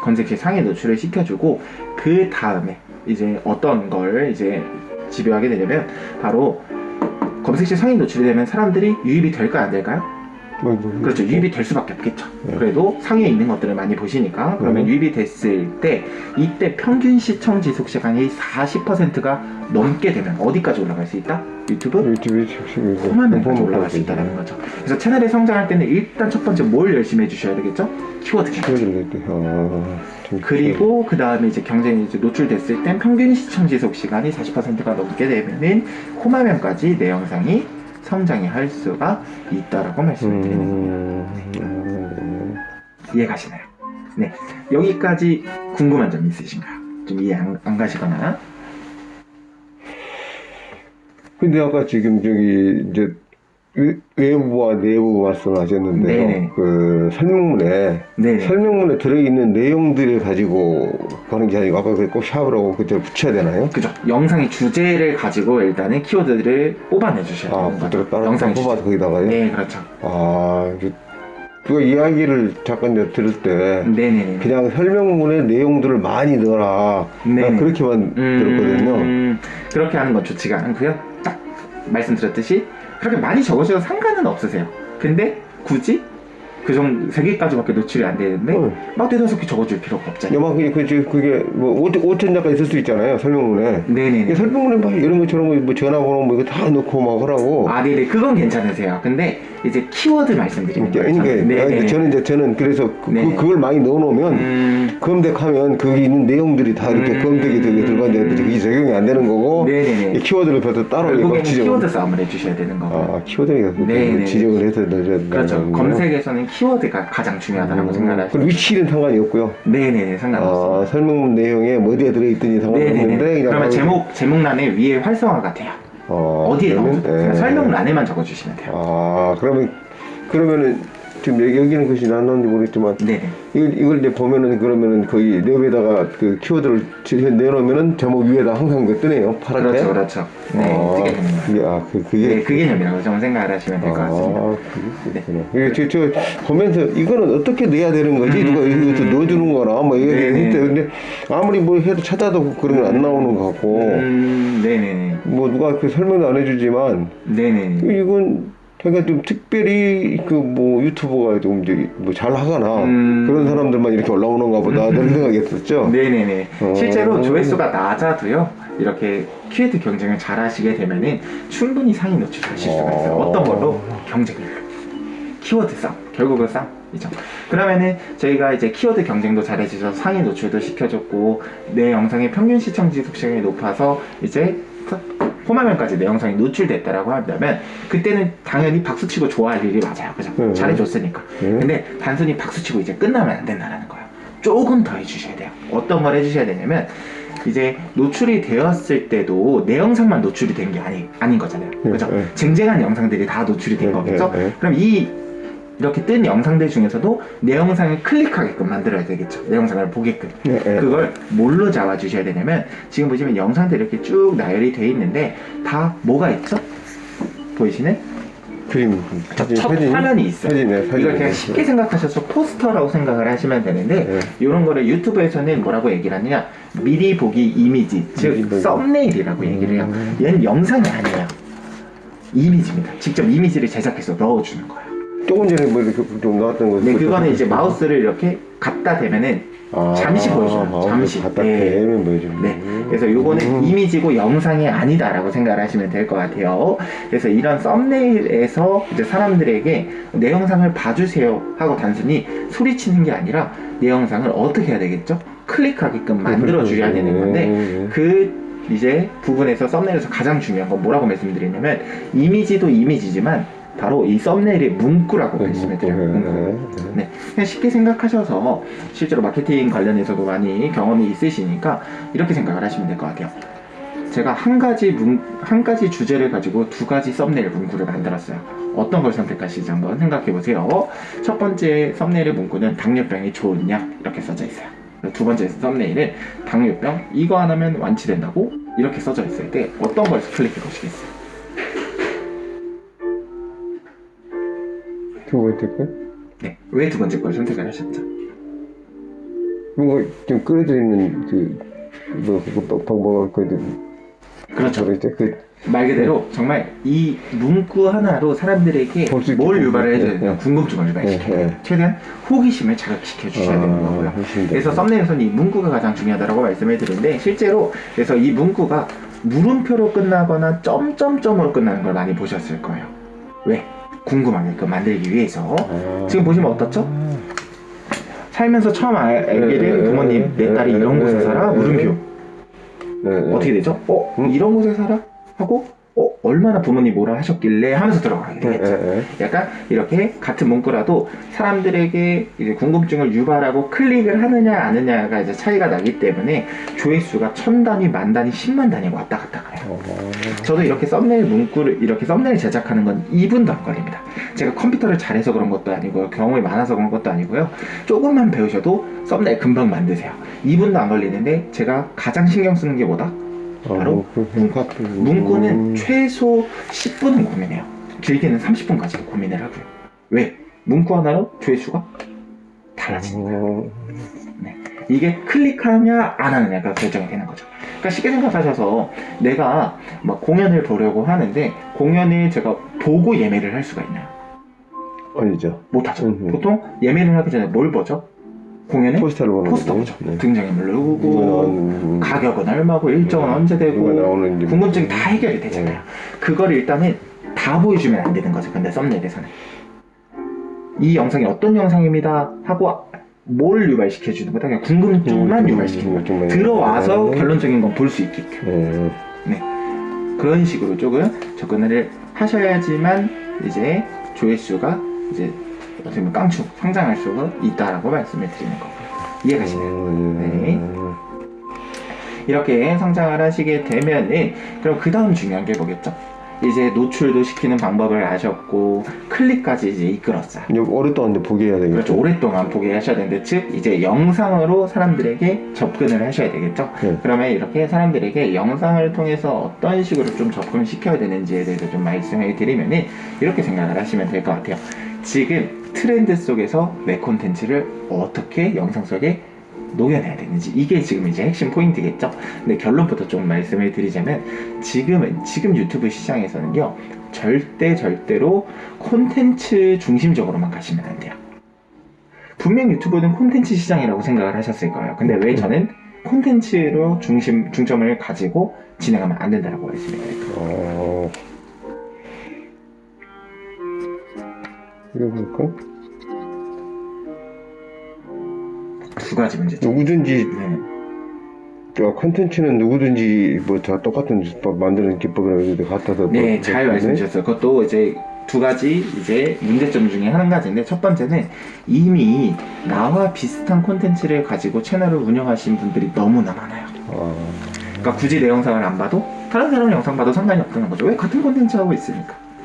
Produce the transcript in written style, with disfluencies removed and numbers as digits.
검색시 상위 노출을 시켜주고, 그 다음에 이제 어떤 걸 이제 집요하게 되냐면 바로 검색시 상위 노출이 되면 사람들이 유입이 될까요, 안 될까요? 그렇죠. 유입이 될 수밖에 없겠죠. 그래도 상위에 있는 것들을 많이 보시니까. 그러면 유입이 됐을 때 이때 평균 시청 지속 시간이 40%가 넘게 되면 어디까지 올라갈 수 있다? 유튜브 5만 명까지 올라갈 수 있다는 거죠. 그래서 채널이 성장할 때는 일단 첫 번째 뭘 열심히 해주셔야 되겠죠? 키워드 경쟁. 그리고 그 다음에 이제 경쟁이 이제 노출됐을 땐 평균 시청 지속 시간이 40%가 넘게 되면은 5만 명까지 내 영상이 성장이 할 수가 있다라고 말씀을 드리는 겁니다. 이해가시나요? 네. 여기까지 궁금한 점 있으신가요? 좀 이해 안 가시거나. 근데 아까 지금 저기 이제 외부와 내부 말씀하셨는데요. 네네. 그 설명문에 네네. 설명문에 들어있는 내용들을 가지고 하는 게 아니고 아까 꼭 샵을 하고 그때 붙여야 되나요? 그죠. 영상의 주제를 가지고 일단은 키워드를 뽑아내 주셔야 되는 거죠. 따로 영상의 뽑아서 거기다가요? 네, 그렇죠. 그 이야기를 잠깐 이제 들을 때 네네네. 그냥 설명문에 내용들을 많이 넣어라. 난 그렇게만 들었거든요. 그렇게 하는 건 좋지가 않고요. 딱 말씀드렸듯이 그렇게 많이 적으셔도 상관은 없으세요. 근데 굳이 그 정도 3개까지밖에 노출이 안 되는데 막 4-5개 적어줄 필요가 없잖아요. 막 그게 뭐 5천자까지 있을 수 있잖아요, 설명문에. 네네네. 설명문에 막 이런 것처럼 뭐 전화번호 뭐 이거 다 넣고 막 하라고. 네네. 그건 괜찮으세요. 근데 이제 키워드 말씀드리는 거예요. 그러니까 저는 그래서 그걸 많이 넣어놓으면 검색하면 거기 있는 내용들이 다 이렇게 검색이 들어가는데 그게 적용이 안 되는 거고. 네네네. 키워드를 별도 따로 결국에는 키워드 싸움을 해주셔야 되는 거고. 키워드가 지정을 해서 넣어야 그렇죠. 검색에서는 키워드가 가장 중요하다고 생각하시죠. 그럼 위치는 상관이 없고요. 네네네. 상관없어요. 설명문 내용에 어디에 들어있든지 상관없는데 그러면 제목란에 위에 활성화가 돼요. 어디에 넣어도 설명문 안에만 적어주시면 돼요. 그러면은 지금 여기는 글씨 나눴는지 모르겠지만 이걸 이제 보면은 그러면은 거기 랩에다가 그 키워드를 내놓으면은 제목 위에다 항상 그 뜨네요. 파랗게. 그렇죠. 네, 뜨게 되는 거예요. 그게 그 개념이라고 좀 생각을 하시면 될 것 같습니다. 그게 저 보면서 이거는 어떻게 넣어야 되는 거지? 누가 이것도 넣어주는 거나 뭐 이게 했대. 근데 아무리 뭐 해도 찾아도 그런 건 안 나오는 것 같고. 네네네. 뭐 누가 그 설명도 안 해주지만. 네네. 이건 그러니까 좀 특별히 그 뭐 유튜버가 좀 이제 뭐 잘 하거나 그런 사람들만 이렇게 올라오는가 보다 그런 생각했었죠. 네네네. 실제로 조회수가 낮아도요 이렇게 키워드 경쟁을 잘 하시게 되면은 충분히 상위 노출하실 수가 있어요. 어떤 걸로? 경쟁률, 키워드 싸움, 결국은 싸움이죠. 그러면은 저희가 이제 키워드 경쟁도 잘 해주셔서 상위 노출도 시켜줬고 내 영상의 평균 시청 지속 시간이 높아서 이제 5만 명까지 내 영상이 노출됐다라고 한다면 그때는 당연히 박수치고 좋아할 일이 맞아요. 그죠? 잘해줬으니까. 근데 단순히 박수치고 이제 끝나면 안 된다는 거예요. 조금 더 해주셔야 돼요. 어떤 걸 해주셔야 되냐면 이제 노출이 되었을 때도 내 영상만 노출이 된 게 아닌 거잖아요. 그죠? 쟁쟁한 영상들이 다 노출이 된 거겠죠? 그럼 이렇게 뜬 영상들 중에서도 내 영상을 클릭하게끔 만들어야 되겠죠. 내 영상을 보게끔. 그걸 뭘로 잡아주셔야 되냐면 지금 보시면 영상들이 이렇게 쭉 나열이 돼 있는데 다 뭐가 있죠? 보이시는? 그림. 첫 화면이 있어요. 이걸 그냥 쉽게 생각하셔서 포스터라고 생각을 하시면 되는데 이런 거를 유튜브에서는 뭐라고 얘기를 하느냐, 미리 보기 이미지, 즉 썸네일이라고 얘기를 해요. 얘는 영상이 아니에요. 이미지입니다. 직접 이미지를 제작해서 넣어주는 거예요. 조금 전에 뭐 이렇게 좀 나왔던 거. 네, 그거는 이제 마우스를 이렇게 갖다 대면은 잠시 보여줘요. 잠시. 갖다 대면 보여주는. 네. 그래서 요거는 이미지고 영상이 아니다라고 생각을 하시면 될 것 같아요. 그래서 이런 썸네일에서 이제 사람들에게 내 영상을 봐주세요 하고 단순히 소리치는 게 아니라 내 영상을 어떻게 해야 되겠죠? 클릭하게끔 만들어 줘야 되는 건데 그 이제 부분에서 썸네일에서 가장 중요한 건 뭐라고 말씀드리냐면 이미지도 이미지지만 바로 이 썸네일의 문구라고 말씀을 드려요. 문구. 네. 그냥 쉽게 생각하셔서 실제로 마케팅 관련해서도 많이 경험이 있으시니까 이렇게 생각을 하시면 될 것 같아요. 제가 한 가지 주제를 가지고 2가지 썸네일 문구를 만들었어요. 어떤 걸 선택하실지 한번 생각해 보세요. 첫 번째 썸네일의 문구는 당뇨병이 좋은 약 이렇게 써져 있어요. 두 번째 썸네일은 당뇨병 이거 안 하면 완치된다고 이렇게 써져 있을 때 어떤 걸 클릭해 보시겠어요? 두 번째 거? 네. 왜 두 번째 걸 선택을 하셨죠? 뭔가 좀 끌어들이는 방법을 그렇죠. 그 말 그대로 정말 이 문구 하나로 사람들에게 볼수 있게 뭘 유발을 예, 해줘야 돼요? 예. 궁금증을 유발시켜야 돼요. 예. 최대한 호기심을 자극시켜 주셔야 되는 거고요. 그래서 썸네일에서는 이 문구가 가장 중요하다고 말씀을 드리는데, 실제로 그래서 이 문구가 물음표로 끝나거나 점점점으로 끝나는 걸 많이 보셨을 거예요. 왜? 궁금하게끔 만들기 위해서. 지금 보시면 어떻죠? 살면서 처음 알게 된 부모님, 내 딸이 이런 곳에 살아? 물음표. 어떻게 되죠? 이런 곳에 살아? 하고 얼마나 부모님 뭐라 하셨길래 하면서 들어가게 되겠죠. 약간 이렇게 같은 문구라도 사람들에게 이제 궁금증을 유발하고 클릭을 하느냐 안 하느냐가 이제 차이가 나기 때문에 조회수가 1000단위, 10,000단위, 10만 단위가 왔다 갔다 그래요. 저도 이렇게 썸네일 문구를 이렇게 썸네일 제작하는 건 2분도 안 걸립니다. 제가 컴퓨터를 잘해서 그런 것도 아니고요, 경험이 많아서 그런 것도 아니고요, 조금만 배우셔도 썸네일 금방 만드세요. 2분도 안 걸리는데 제가 가장 신경 쓰는 게 뭐다? 바로 문구는 최소 10분은 고민해요. 길게는 30분까지 고민을 하고요. 왜? 문구 하나로 조회수가 달라지니까. 네. 이게 클릭하냐 안 하느냐가 결정이 되는 거죠. 그러니까 쉽게 생각하셔서 내가 막 공연을 보려고 하는데 공연을 제가 보고 예매를 할 수가 있나요? 아니죠. 못하죠. 보통 예매를 하기 전에 뭘 보죠? 공연에 포스터를 보는 포스터 거죠. 보죠. 등장인물 누구고, 가격은 얼마고, 일정은 언제 되고, 궁금증이 다 해결이 되잖아요. 그걸 일단은 다 보여주면 안 되는 거죠. 근데 썸네일에서는 이 영상이 어떤 영상입니다 하고 뭘 유발시켜주는 거다? 그냥 궁금증만 유발시키는 거죠. 들어와서 결론적인 건 볼 수 있게끔. 네. 그런 식으로 조금 접근을 하셔야지만 이제 조회수가 이제 어떻게 보면 깡충 성장할 수가 있다라고 말씀을 드리는 거고요. 이해가시나요? 네. 이렇게 성장을 하시게 되면은 그럼 그 다음 중요한 게 뭐겠죠? 이제 노출도 시키는 방법을 아셨고 클릭까지 이제 이끌었어요. 오랫동안 보게 해야 되겠죠. 그렇죠. 오랫동안 보게 하셔야 되는데, 즉 이제 영상으로 사람들에게 접근을 하셔야 되겠죠. 그러면 이렇게 사람들에게 영상을 통해서 어떤 식으로 좀 접근을 시켜야 되는지에 대해서 좀 말씀을 드리면은 이렇게 생각을 하시면 될 것 같아요. 지금 트렌드 속에서 내 콘텐츠를 어떻게 영상 속에 녹여내야 되는지, 이게 지금 이제 핵심 포인트겠죠. 근데 결론부터 좀 말씀을 드리자면 지금 유튜브 시장에서는요, 절대로 콘텐츠 중심적으로만 가시면 안 돼요. 분명 유튜브는 콘텐츠 시장이라고 생각을 하셨을 거예요. 근데 왜 저는 콘텐츠로 중점을 가지고 진행하면 안 된다라고 말씀을 드릴까요? 이거 볼까? 두 가지 문제죠. 누구든지 컨텐츠는 누구든지 뭐 다 똑같은 만드는 기법을 갖다서 네, 잘 말씀 주셨어요. 그것도 이제 두 가지 이제 문제점 중에 한 가지인데, 첫 번째는 이미 나와 비슷한 콘텐츠를 가지고 채널을 운영하신 분들이 너무나 많아요. 그러니까 굳이 내 영상을 안 봐도 다른 사람 영상 봐도 상관이 없다는 거죠. 왜? 같은 콘텐츠 하고 있으니까.